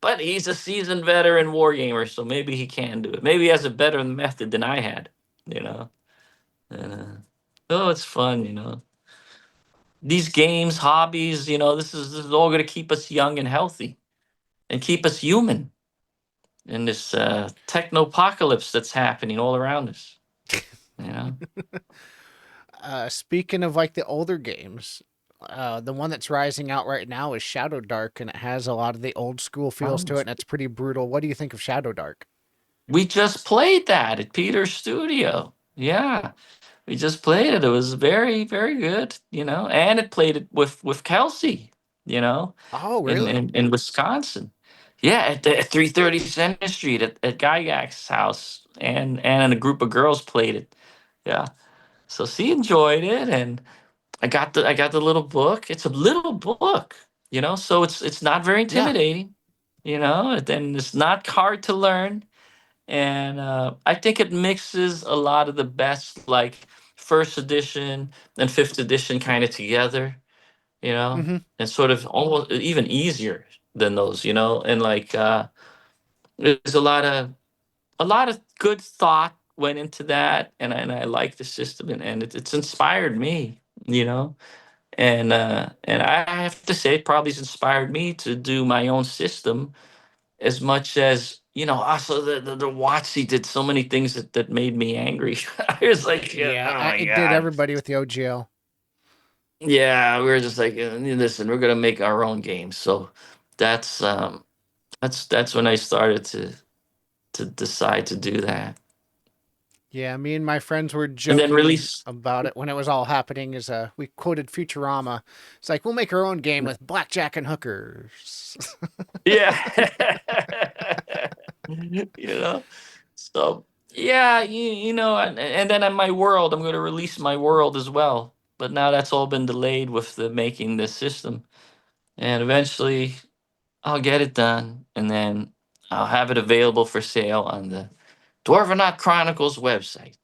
But he's a seasoned veteran wargamer, so maybe he can do it. Maybe he has a better method than I had, you know. And, oh, it's fun, These games, hobbies, this is all going to keep us young and healthy and keep us human in this technopocalypse that's happening all around us. You know. speaking of like the older games, the one that's rising out right now is Shadow Dark, and it has a lot of the old school feels Oh. to it, and it's pretty brutal. What do you think of Shadow Dark? We just played that at Peter's studio. Yeah, we just played it. It was very, very good, and it played it with Kelsey, you know, Oh, in really? in Wisconsin. Yeah, at 330 Center Street at Gygax's house, and a group of girls played it. Yeah, so she enjoyed it, and I got the little book. It's a little book, so it's not very Yeah. intimidating, and it's not hard to learn, and I think it mixes a lot of the best, like first edition and fifth edition, kind of together, Hmm. and sort of almost even easier than those, and like there's a lot of good thought went into that, and I like the system, and it's inspired me, and I have to say, it probably has inspired me to do my own system as much as also the WotC did so many things that made me angry. I was like, yeah, Yeah, oh my it did god, everybody with the OGL. yeah, we were just like, listen, we're gonna make our own games. So that's that's when I started to decide to do that, Yeah, me and my friends were and then joking release. about it when it was all happening. Is we quoted Futurama. It's like we'll make our own game with blackjack and hookers. Yeah. you know so yeah, and then in my world, I'm going to release my world as well, but now that's all been delayed with the making this system, and eventually I'll get it done, and then I'll have it available for sale on the Dwarvenaut Chronicles website.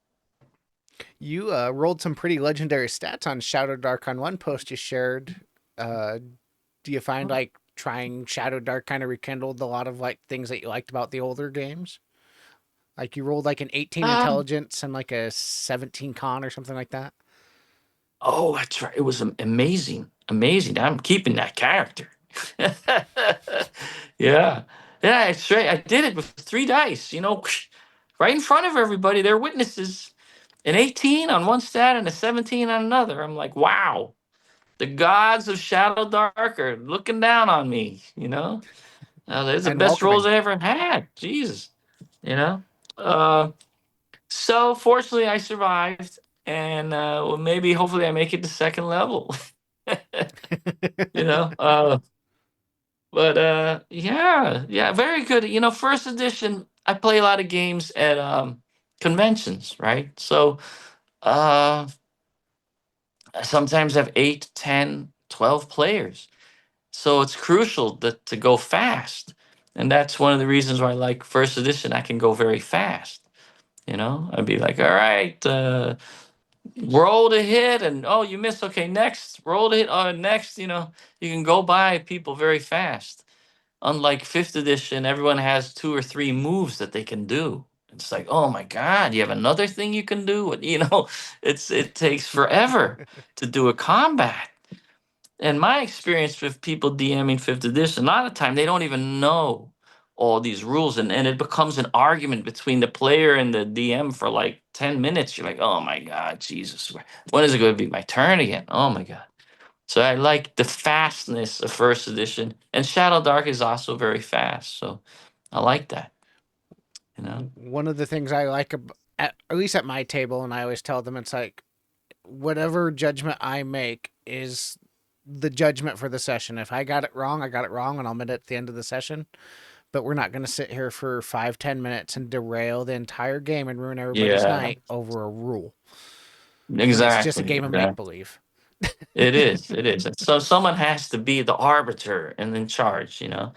You rolled some pretty legendary stats on Shadow Dark on one post you shared. Uh, do you find like trying Shadow Dark kind of rekindled a lot of like things that you liked about the older games? Like you rolled like an 18 um, intelligence and like a 17 con or something like that. oh, that's right, it was amazing, amazing. I'm keeping that character. Yeah, yeah, it's right. I did it with 3 dice, right in front of everybody. They're witnesses. An 18 on one stat and a 17 on another. I'm like, wow, the gods of Shadow Dark are looking down on me. They're the And best rolls welcoming. I ever had. Jesus, you know. Uh, so fortunately, I survived, and well, maybe hopefully I make it to second level. you know. But yeah, yeah, very good. First edition, I play a lot of games at conventions, right? So uh, I sometimes have 8, 10, 12 players. So it's crucial to go fast. And that's one of the reasons why I like first edition. I can go very fast. I'd be like, all right, roll the hit, and oh, you missed. Okay, next, roll the hit. Oh, next. You can go by people very fast. Unlike fifth edition, everyone has two or three moves that they can do. It's like, oh my god, you have another thing you can do. It takes forever to do a combat. And my experience with people DMing fifth edition, a lot of the time they don't even know all these rules, and it becomes an argument between the player and the DM for like 10 minutes. You're like, oh my god, Jesus, when is it going to be my turn again? Oh my god. So I like the fastness of first edition, and Shadow Dark is also very fast. So I like that. You know. One of the things I like, at least at my table, and I always tell them, it's like whatever judgment I make is the judgment for the session. If I got it wrong, I got it wrong, and I'll admit it at the end of the session. But we're not going to sit here for 5-10 minutes and derail the entire game and ruin everybody's Yeah. night over a rule when it's just a Exactly. game of make believe. It is. It is. And so someone has to be the arbiter and in charge. And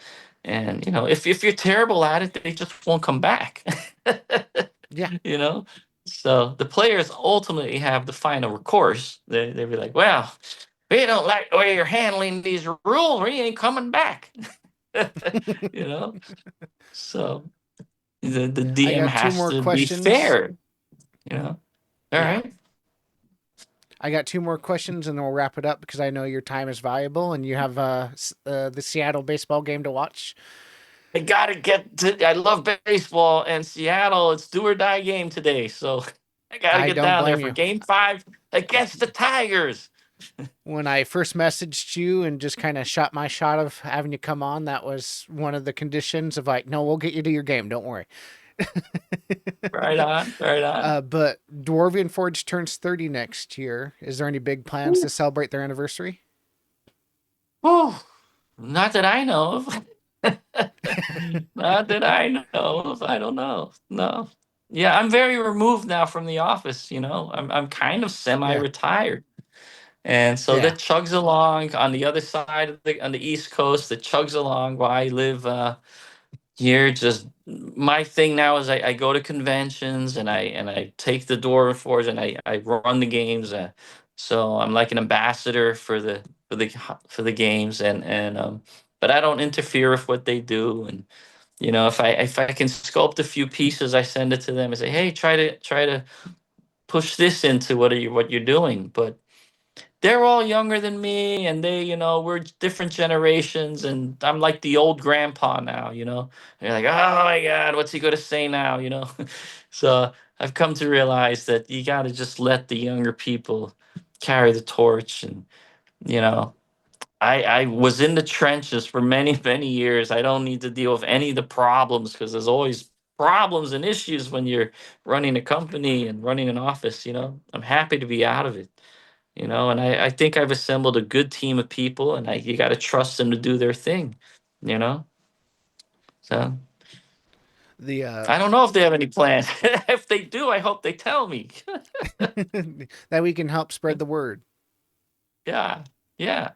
if you're terrible at it, they just won't come back. Yeah. you know. So the players ultimately have the final recourse. They'll be like, well, we don't like the way you're handling these rules. We ain't coming back. you know. So the I DM got two has more to be questions. fair. All Yeah. right. I got two more questions and then we'll wrap it up because I know your time is valuable and you have the Seattle baseball game to watch. I gotta get to. I love baseball and Seattle. It's do or die game today, so I gotta I get don't down there blame for you. Game 5 against the Tigers. When I first messaged you and just kind of shot my shot of having you come on, that was one of the conditions of like, no, we'll get you to your game. Don't worry. Right on, right on. But Dwarven Forge turns 30 next year. Is there any big plans Whew. to celebrate their anniversary? Whew. Not that I know of. Not that I know of. I don't know. No. Yeah, I'm very removed now from the office. I'm kind of Yeah. semi-retired, and so Yeah. that chugs along on the other side of on the East Coast. That chugs along while I live. Here, just my thing now is I go to conventions and I take the Dwarven Forge and I run the games. So I'm like an ambassador for the games and but I don't interfere with what they do. And if I can sculpt a few pieces, I send it to them and say, hey, try to push this into what you're doing. But they're all younger than me, and we're different generations, and I'm like the old grandpa now. And you're like, oh my god, what's he gonna say now? So I've come to realize that you got to just let the younger people carry the torch. And you know I was in the trenches for many many years. I don't need to deal with any of the problems, because there's always problems and issues when you're running a company and running an office. I'm happy to be out of it. And I think I've assembled a good team of people, and you got to trust them to do their thing, you know? So The I don't know if they have any plans. If they do, I hope they tell me. that we can help spread the word. Yeah, yeah.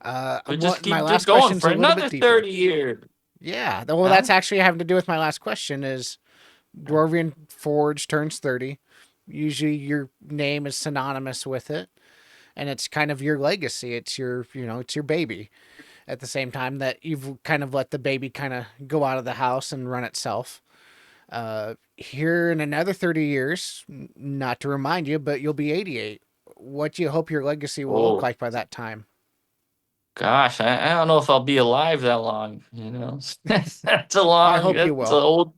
But just What my keep it last going question's for a little another bit deeper. 30 years. Yeah. Well, Huh? that's actually having to do with my last question is Dwarven Forge turns 30. Usually your name is synonymous with it and it's kind of your legacy. It's it's your baby. At the same time that you've kind of let the baby kind of go out of the house and run itself. Here in another 30 years, not to remind you, but you'll be 88. What do you hope your legacy will look Oh, like by that time? gosh. I don't know if I'll be alive that long. That's a I long, hope you that's a will. old.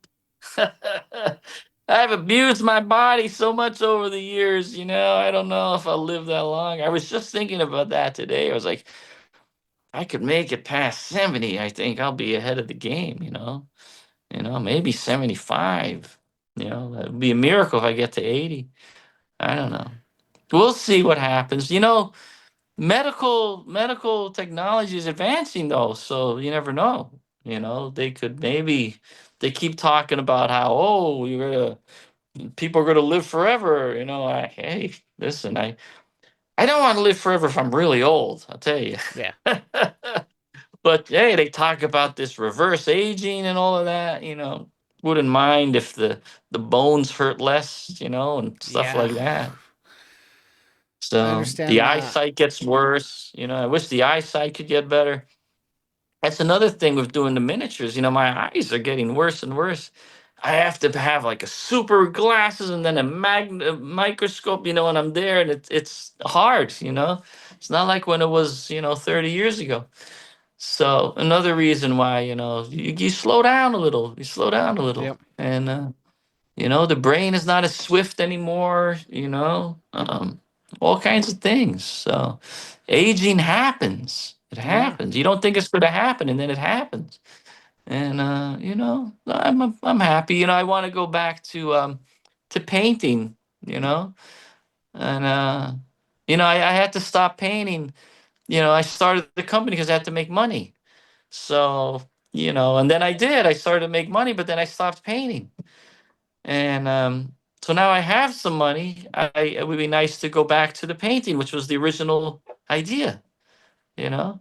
I've abused my body so much over the years. I don't know if I'll live that long. I was just thinking about that today. I was like, I could make it past 70. I think I'll be ahead of the game. Maybe 75. That'd be a miracle if I get to 80. I don't know. We'll see what happens. Medical technology is advancing though, so you never know. They keep talking about how, oh, people are gonna live forever. Hey, listen, I don't want to live forever if I'm really old. I'll tell you. Yeah. But hey, they talk about this reverse aging and all of that. Wouldn't mind if the bones hurt less, and stuff Yeah. like that. I So the understand that. eyesight gets worse. I wish the eyesight could get better. That's another thing with doing the miniatures. My eyes are getting worse and worse. I have to have like a super glasses and then a microscope, and I'm there, and it's hard. It's not like when it was 30 years ago. So another reason why you slow down a little. You slow down a little, Yep. and the brain is not as swift anymore. All kinds of things. So aging happens. It Yeah. happens. You don't think it's going to happen, and then it happens. And I'm happy. I want to go back to painting. And I had to stop painting. I started the company because I had to make money. So and then I did. I started to make money, but then I stopped painting. And so now I have some money. It would be nice to go back to the painting, which was the original idea. You know.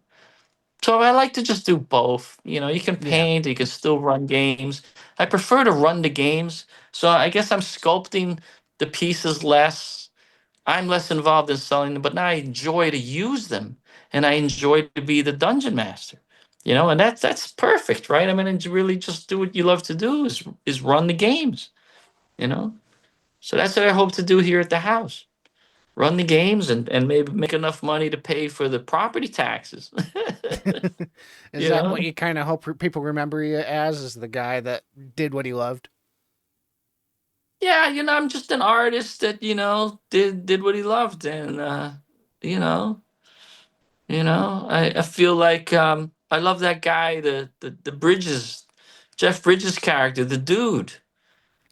So I like to just do both. You can Yeah. paint, you can still run games. I prefer to run the games. So I guess I'm sculpting the pieces less. I'm less involved in selling them, but now I enjoy to use them, and I enjoy to be the dungeon master. And that's perfect, right? I mean, and to really just do what you love to do is run the games. You know. So that's what I hope to do here at the house. Run the games and maybe make enough money to pay for the property taxes. Is you that know? what you kind of hope people remember you as? Is the guy that did what he loved? Yeah, I'm just an artist that, did what he loved. And you know, I feel like I love that guy, the Bridges, Jeff Bridges character, the dude.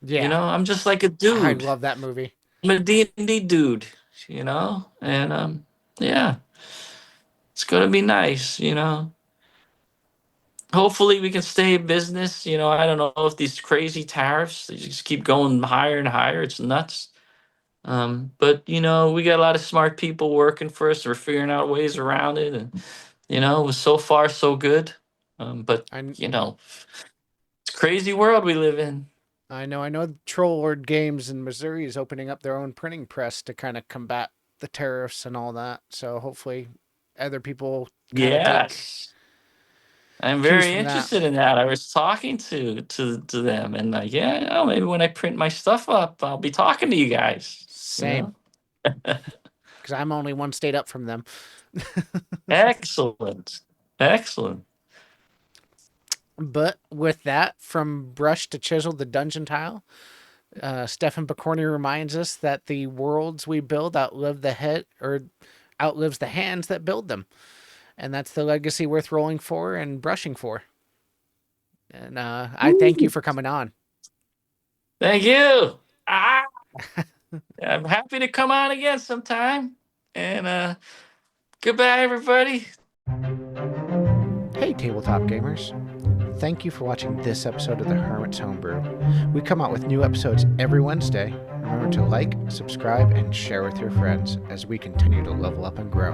Yeah. I'm just like a I dude. love that movie. I'm a D&D dude, and yeah, it's gonna be nice. Hopefully we can stay in business. I don't know if these crazy tariffs, they just keep going higher and higher. It's nuts. But we got a lot of smart people working for us. We're figuring out ways around it, and it was so far so good. But I it's a crazy world we live in. I know. I know. Troll Lord Games in Missouri is opening up their own printing press to kind of combat the tariffs and all that. So hopefully, other people kind of take Yes, I'm cues very from that. interested in that. I was talking to them, and like, yeah, maybe when I print my stuff up, I'll be talking to you guys. You Same, know, because I'm only one state up from them. excellent, excellent. But with that, from brush to chisel the dungeon tile, Stefan Pokorny reminds us that the worlds we build outlives the hands that build them, and that's the legacy worth rolling for and brushing for. And I thank you Woo. for coming on. Thank you. I'm happy to come on again sometime. And goodbye, everybody. Hey, tabletop gamers. Thank you for watching this episode of the Hermit's Homebrew. We come out with new episodes every Wednesday. Remember to like, subscribe, and share with your friends as we continue to level up and grow.